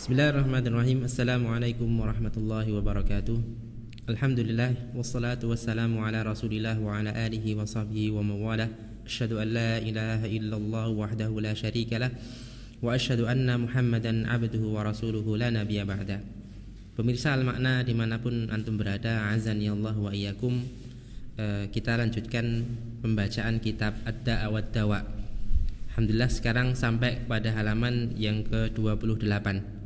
Bismillahirrahmanirrahim. Assalamualaikum warahmatullahi wabarakatuh. Alhamdulillah wassalatu wassalamu ala Rasulillah wa ala alihi wa sahbihi wa mawalah. Asyhadu an la ilaha illallah wahdahu la syarikalah wa asyhadu anna Muhammadan abduhu wa rasuluhu la nabiyya ba'da. Pemirsa Al-Makna dimanapun antum berada, azani Allah wa iyyakum. Kita lanjutkan pembacaan kitab Ad-Da'a wad-Dawa. Alhamdulillah sekarang sampai pada halaman yang ke-28.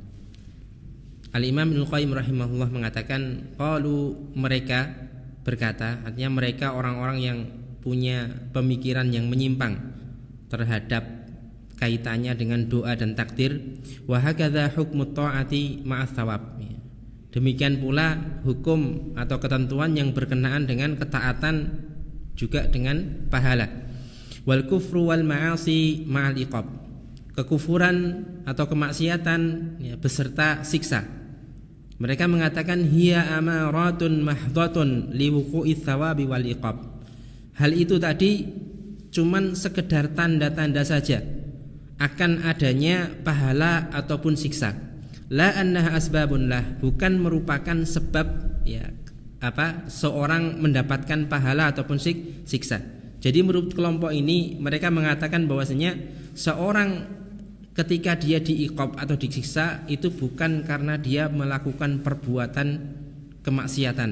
Al-Imam Ibnu Qayyim rahimahullah mengatakan, qalu, mereka berkata, artinya mereka orang-orang yang punya pemikiran yang menyimpang terhadap kaitannya dengan doa dan takdir. Wa hakadza hukmut ta'ati ma'ats thawab. Demikian pula hukum atau ketentuan yang berkenaan dengan ketaatan juga dengan pahala. Wal kufru wal ma'asi ma'al iqab. Kekufuran atau kemaksiatan beserta siksa. Mereka mengatakan hiya amaratun mahdhatun liwuqu'i tsawabi wal iqab. Hal itu tadi cuman sekedar tanda-tanda saja akan adanya pahala ataupun siksa. La annaha asbabun lah, bukan merupakan sebab seorang mendapatkan pahala ataupun siksa. Jadi menurut kelompok ini mereka mengatakan bahwasanya seorang ketika dia diiqab atau disiksa itu bukan karena dia melakukan perbuatan kemaksiatan.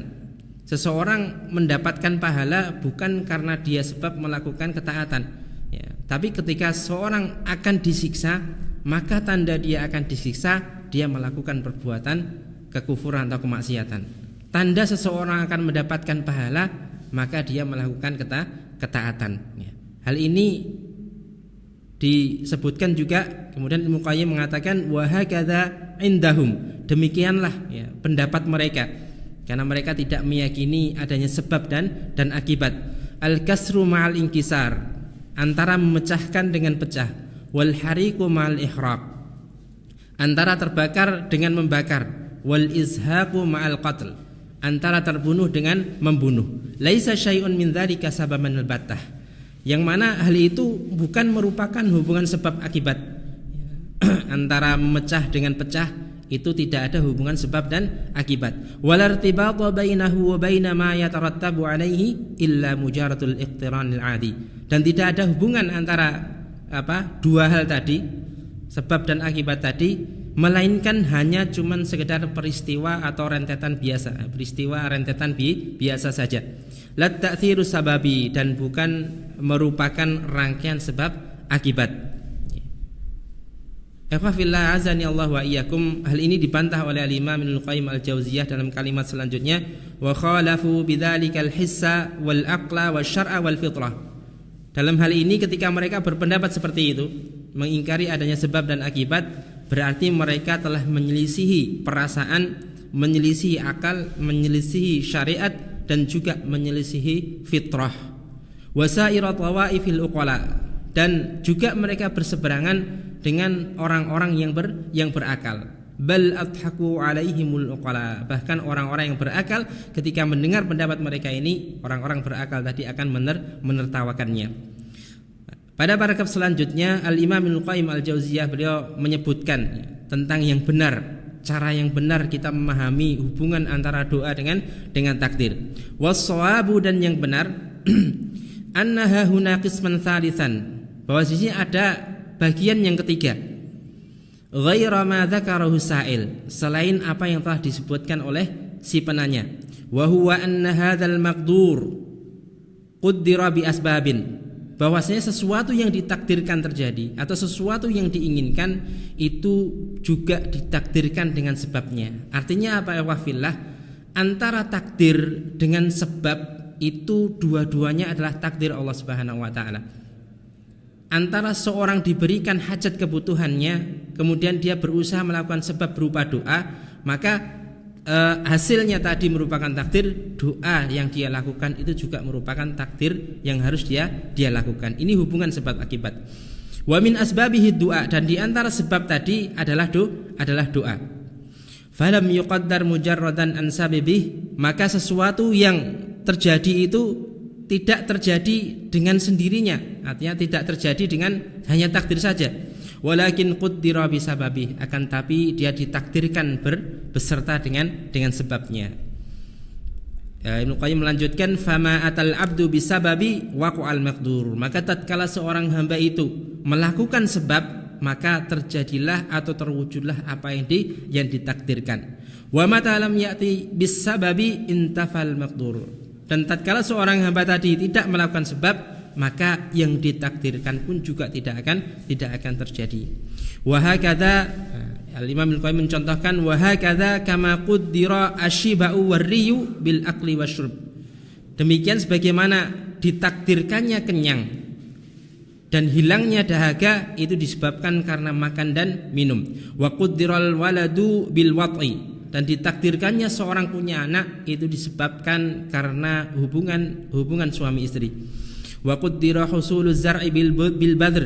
Seseorang mendapatkan pahala bukan karena dia sebab melakukan ketaatan, tapi ketika seorang akan disiksa, maka tanda dia akan disiksa dia melakukan perbuatan kekufuran atau kemaksiatan. Tanda seseorang akan mendapatkan pahala maka dia melakukan ketaatan. Hal ini disebutkan juga. Kemudian Ibnu Qayyim mengatakan wa hakadza indahum, demikianlah pendapat mereka, karena mereka tidak meyakini adanya sebab dan akibat. Al-kasru ma'al inkisar, antara memecahkan dengan pecah. Wal hariqu ma'al ihraq, antara terbakar dengan membakar. Wal izhaqu ma'al qatl, antara terbunuh dengan membunuh. Laisa syai'un min dzalika sababan al-battah, yang mana hal itu bukan merupakan hubungan sebab akibat. Antara memecah dengan pecah itu tidak ada hubungan sebab dan akibat. Wala irtibata bainahu wa baina ma yatarattabu alaihi illa mujaradul iqtiranil adi, dan tidak ada hubungan antara dua hal tadi, sebab dan akibat tadi, melainkan hanya cuman sekedar peristiwa atau rentetan biasa, peristiwa rentetan biasa saja. La ta'thiru sababi, dan bukan merupakan rangkaian sebab akibat. Ikhwafillah azani Allah wa iyyakum. Hal ini dibantah oleh Al-Imam Ibnu Qayyim Al-Jauziyah dalam kalimat selanjutnya, wa khalafu bidzalikal hissa wal aqla wasyar'a wal fitrah. Dalam hal ini ketika mereka berpendapat seperti itu, mengingkari adanya sebab dan akibat, berarti mereka telah menyelisihi perasaan, menyelisihi akal, menyelisihi syariat, dan juga menyelisihi fitrah. Wasairat tawaifil uqala, dan juga mereka berseberangan dengan orang-orang yang berakal. Bal adhaku alaihimul uqala, bahkan orang-orang yang berakal ketika mendengar pendapat mereka ini, orang-orang berakal tadi akan menertawakannya. Pada paragraf selanjutnya Al-Imam Ibnu Qayyim Al-Jauziyah beliau menyebutkan tentang yang benar, cara yang benar kita memahami hubungan antara doa dengan takdir. Was-shawabu, dan yang benar annaha huna qisman tsalitsan, bahwa di sini ada bagian yang ketiga, ghaira ma dzakarahu sa'il, selain apa yang telah disebutkan oleh si penanya. Wa huwa anna hadzal maqdur qaddara bi asbabin, bahwasanya sesuatu yang ditakdirkan terjadi atau sesuatu yang diinginkan itu juga ditakdirkan dengan sebabnya. Artinya apa ya wafillah? Antara takdir dengan sebab itu dua-duanya adalah takdir Allah Subhanahu wa taala. Antara seorang diberikan hajat kebutuhannya, kemudian dia berusaha melakukan sebab berupa doa, maka hasilnya tadi merupakan takdir. Doa yang dia lakukan itu juga merupakan takdir yang harus dia lakukan. Ini hubungan sebab akibat. Wa min asbabihi du'a, dan di antara sebab tadi adalah doa. Falam yuqaddar mujarradan an sabibih, maka sesuatu yang terjadi itu tidak terjadi dengan sendirinya, artinya tidak terjadi dengan hanya takdir saja. Walakin quddira bisababi, akan tapi dia ditakdirkan beserta dengan sebabnya. Ibnu Qayyim melanjutkan, fama atal abdu bisababi waqa'al maqdur, maka tatkala seorang hamba itu melakukan sebab, maka terjadilah atau terwujudlah apa yang ditakdirkan. Wa mata lam ya'ti bisababi intafal maqdur, dan tatkala seorang hamba tadi tidak melakukan sebab, maka yang ditakdirkan pun juga tidak akan terjadi. Wa hakadha, Al-Imam Al-Qayyim mencontohkan, wa hakadha kama quddira asyiba'u warriyu bil akli wasyurb, demikian sebagaimana ditakdirkannya kenyang dan hilangnya dahaga itu disebabkan karena makan dan minum. Wa quddiral waladu bil wat'i, dan ditakdirkannya seorang punya anak itu disebabkan karena hubungan suami istri. Wa quddira husuluz zar'i bil badr,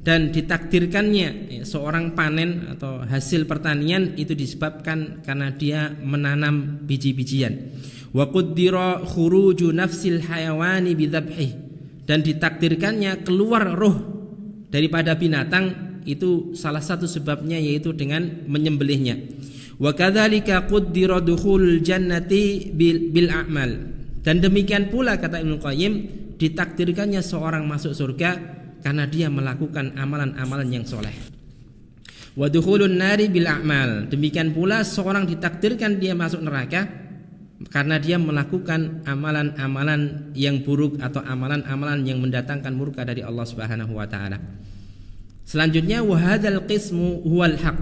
dan ditakdirkannya seorang panen atau hasil pertanian itu disebabkan karena dia menanam biji-bijian. Wa quddira khuruju nafsil hayawani bidzabhih, dan ditakdirkannya keluar roh daripada binatang itu salah satu sebabnya yaitu dengan menyembelihnya. Wa kadzalika quddira dukhulul jannati bil a'mal, dan demikian pula kata Ibnu Qayyim, ditakdirkannya seorang masuk surga karena dia melakukan amalan-amalan yang soleh. Wa dukhulun nari bil a'mal, demikian pula seorang ditakdirkan dia masuk neraka karena dia melakukan amalan-amalan yang buruk atau amalan-amalan yang mendatangkan murka dari Allah Subhanahu wa taala. Selanjutnya, wa hadzal qismu huwal haq,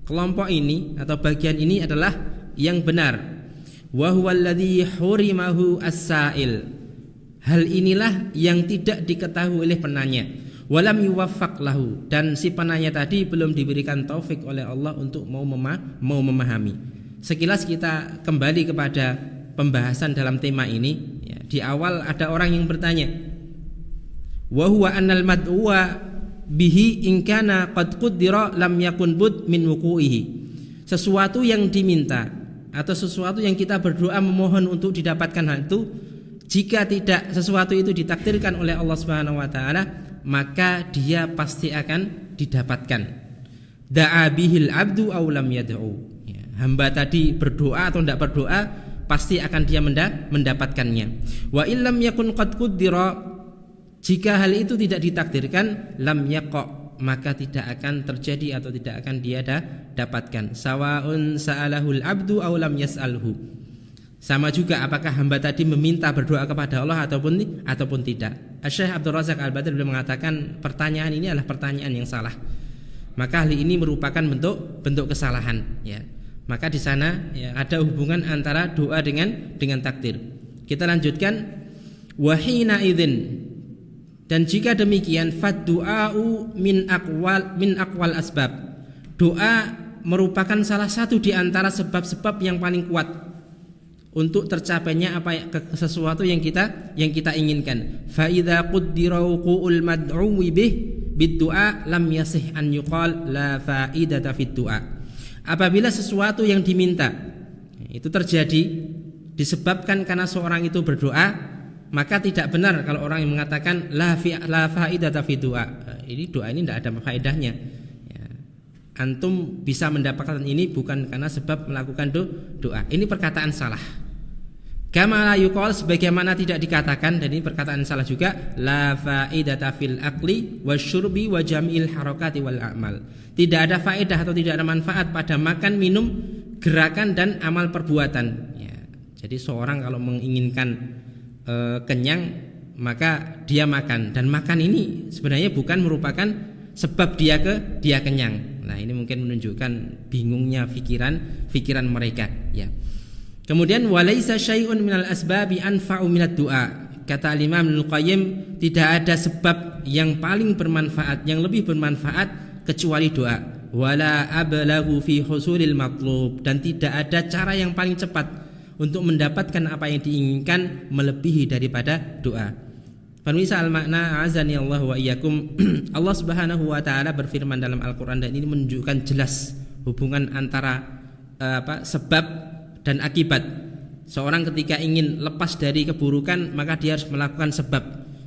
kelompok ini atau bagian ini adalah yang benar. Wa huwal ladzi hurimahu as-sa'il, hal inilah yang tidak diketahui oleh penanya. Walam yuwaffaq lahu, dan si penanya tadi belum diberikan taufik oleh Allah untuk mau memahami. Sekilas kita kembali kepada pembahasan dalam tema ini ya. Di awal ada orang yang bertanya, wa huwa annal mad'uwa bihi in kana qad quddira lam yakun bud min wuqu'ihi, sesuatu yang diminta atau sesuatu yang kita berdoa memohon untuk didapatkan hal itu, jika tidak sesuatu itu ditakdirkan oleh Allah Subhanahu wa taala, maka dia pasti akan didapatkan. Da'a bihil abdu aw lam yad'u. Ya, hamba tadi berdoa atau tidak berdoa pasti akan dia mendapatkannya. Wa illam yakun qad quddira, jika hal itu tidak ditakdirkan, lam yaqa, maka tidak akan terjadi atau tidak akan dia dapatkan. Sawaun sa'alahul abdu aw lam yas'alhu, sama juga apakah hamba tadi meminta berdoa kepada Allah ataupun tidak. Syekh Abdul Razak Al-Badr beliau mengatakan pertanyaan ini adalah pertanyaan yang salah. Maka hal ini merupakan bentuk kesalahan ya. Maka di sana ya, ada hubungan antara doa dengan takdir. Kita lanjutkan, wahina idzin, dan jika demikian faddu'a'u min aqwal asbab, doa merupakan salah satu di antara sebab-sebab yang paling kuat untuk tercapainya sesuatu yang kita inginkan. Fa idza quddira wuqu'ul mad'uwi bih bid-du'a lam yasih an yuqal la fa'idata fid du'a. Apabila sesuatu yang diminta itu terjadi disebabkan karena seorang itu berdoa, maka tidak benar kalau orang yang mengatakan la fa'idata fid du'a. Ini doa ini tidak ada faedahnya. Antum bisa mendapatkan ini bukan karena sebab melakukan doa. Ini perkataan salah. Kama la yuqal, sebagaimana tidak dikatakan, dan ini perkataan salah juga, la faidata fil akli wasyurbi wa jam'il harakati wal a'mal. Tidak ada faedah atau tidak ada manfaat pada makan, minum, gerakan dan amal perbuatan ya. Jadi seorang kalau menginginkan kenyang, maka dia makan, dan makan ini sebenarnya bukan merupakan sebab dia kenyang. Nah, ini mungkin menunjukkan bingungnya pikiran mereka ya. Kemudian walaisa syai'un minal asbabi anfa'u minad du'a. Kata Imam Ibnu Qayyim, tidak ada sebab yang paling bermanfaat, yang lebih bermanfaat kecuali doa. Wala ablaghu fi husulil matlub, dan tidak ada cara yang paling cepat untuk mendapatkan apa yang diinginkan melebihi daripada doa. Pemirsa al-makna azani Allah wa iyyakum. Allah Subhanahu wa taala berfirman dalam Al-Qur'an, dan ini menunjukkan jelas hubungan antara sebab dan akibat. Seorang ketika ingin lepas dari keburukan, maka dia harus melakukan sebab.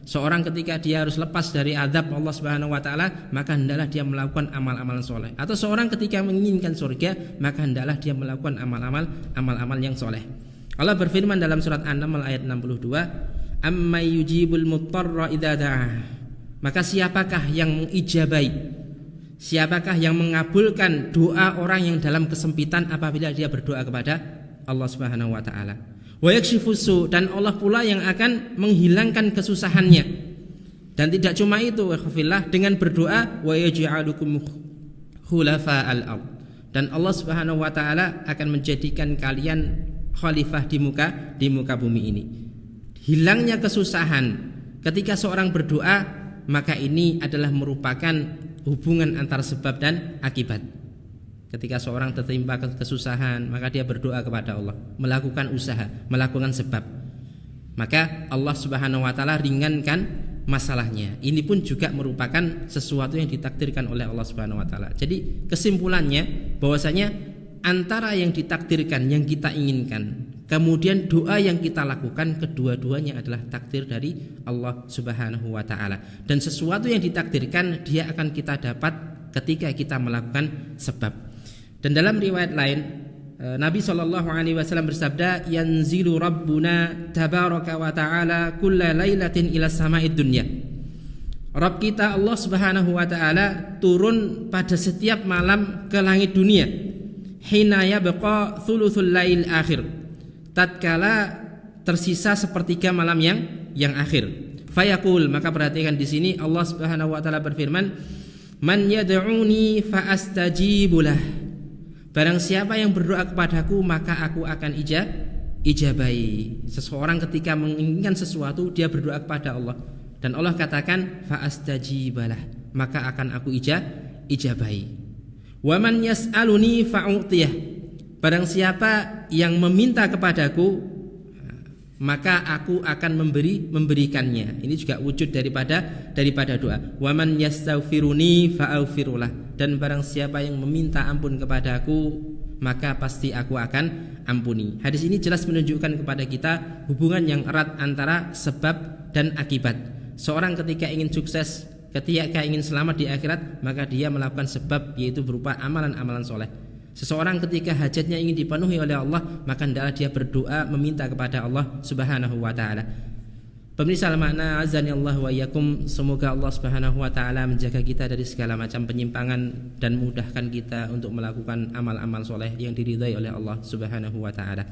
Seorang ketika dia harus lepas dari azab Allah Subhanahu wa taala, maka hendaklah dia melakukan amal-amal soleh. Atau seorang ketika menginginkan surga, maka hendaklah dia melakukan amal-amal yang soleh. Allah berfirman dalam surat An-Naml ayat 62, "Amman yujibul muttarra idza da'ah." Maka siapakah yang mengijabai? Siapakah yang mengabulkan doa orang yang dalam kesempitan apabila dia berdoa kepada Allah Subhanahu wa taala? Wa yakshifus su, dan Allah pula yang akan menghilangkan kesusahannya. Dan tidak cuma itu, waghfirlah, dengan berdoa wa yaj'alukum khulafa'al ard, dan Allah Subhanahu wa taala akan menjadikan kalian khalifah di muka bumi ini. Hilangnya kesusahan ketika seorang berdoa, maka ini adalah merupakan hubungan antara sebab dan akibat. Ketika seorang tertimpa kesusahan, maka dia berdoa kepada Allah, melakukan usaha, melakukan sebab, maka Allah Subhanahu wa taala ringankan masalahnya. Ini pun juga merupakan sesuatu yang ditakdirkan oleh Allah Subhanahu wa taala. Jadi kesimpulannya bahwasanya antara yang ditakdirkan, yang kita inginkan, kemudian doa yang kita lakukan, kedua-duanya adalah takdir dari Allah Subhanahu wa taala. Dan sesuatu yang ditakdirkan dia akan kita dapat ketika kita melakukan sebab. Dan dalam riwayat lain Nabi SAW bersabda, "Yanzilu Rabbuna tabaraka wa ta'ala kulla lailatin ila sama'id dunya." Rabb kita Allah Subhanahu wa taala turun pada setiap malam ke langit dunia. Hina yabqa thuluthul lail akhir, tatkala tersisa sepertiga malam yang akhir. Fayaqul, maka perhatikan di sini Allah Subhanahu wa taala berfirman, "Man yad'uni fa astajibulah." Barang siapa yang berdoa kepadaku, maka aku akan ijabai. Seseorang ketika menginginkan sesuatu, dia berdoa kepada Allah, dan Allah katakan fa astajibalah, maka akan aku ijabai. Wa man yas'aluni fa'utiyah. Barang siapa yang meminta kepadaku, maka aku akan memberikannya. Ini juga wujud daripada doa. Wa man yastaghfiruni fa'aghfirullah. Dan barang siapa yang meminta ampun kepadaku, maka pasti aku akan ampuni. Hadis ini jelas menunjukkan kepada kita hubungan yang erat antara sebab dan akibat. Seorang ketika ingin sukses, ketika ingin selamat di akhirat, maka dia melakukan sebab, yaitu berupa amalan-amalan soleh. Seseorang ketika hajatnya ingin dipenuhi oleh Allah, maka hendaklah dia berdoa meminta kepada Allah Subhanahu wa taala. Pemirsa al-makna, azani Allah wa iyyakum, semoga Allah Subhanahu wa taala menjaga kita dari segala macam penyimpangan dan mudahkan kita untuk melakukan amal-amal soleh yang diridhai oleh Allah Subhanahu wa taala.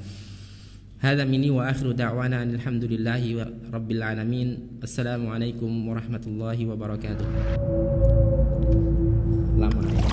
Hadza minni wa akhiru da'wana alhamdulillahi rabbil alamin. Assalamualaikum warahmatullahi wabarakatuh. Lama.